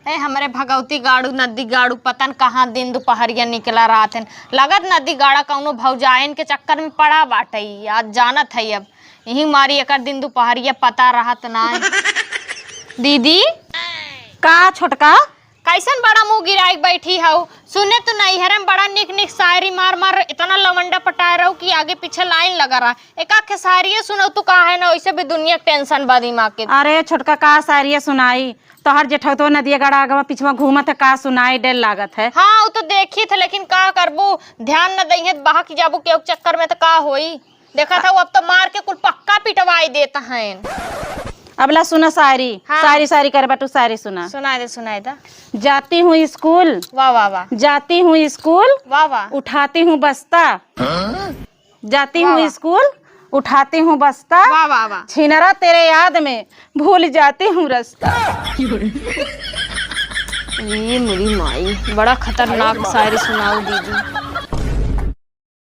हमारे भगवती गाड़ू नदी गाड़ू पतन कहाँ दिन दोपहरिया निकला रात है। लगत नदी गाड़ा कौनो भौजायन के चक्कर में पड़ा बाटे। आज जानत है अब यही मारी एक दिन दोपहरिया पता रहत ना। दीदी का छोटका कैसन बड़ा मुंह गिराई बैठी हूँ। सुने तो नहीं हरम बड़ा निक निक शायरी मार मार इतना लवंडा पटाए रहो कि आगे पीछे लाइन लगा रहा। एक आखे शायरी सुनो तो कहा है ना वैसे भी दुनिया टेंशन बा दिमाग के। अरे छोटका का शायरी सुनाई तोहर जेठो तो नदिया गड़ा आगे पिछवा घूमत है का सुनाई डेल लागत है। हाँ वो तो देखी थे लेकिन का करबू ध्यान न दही बहा की जाबू के चक्कर में तो का होई। देखा था वो अब तो मार के कुल पक्का पिटवाई देता है। अबला सुना शायरी। हाँ। शायरी शायरी कर बटू शायरी सुना। सुनाए दे। जाती हूँ स्कूल वाह वाह वाह। जाती हूँ स्कूल वाह वाह। उठाती हूँ बस्ता। जाती हूँ स्कूल उठाती हूँ बस्ता। वाह वाह वाह। छिनरा तेरे याद में भूल जाती हूँ रास्ता। ये मेरी माई बड़ा खतरनाक शायरी सुनाओ दीदी।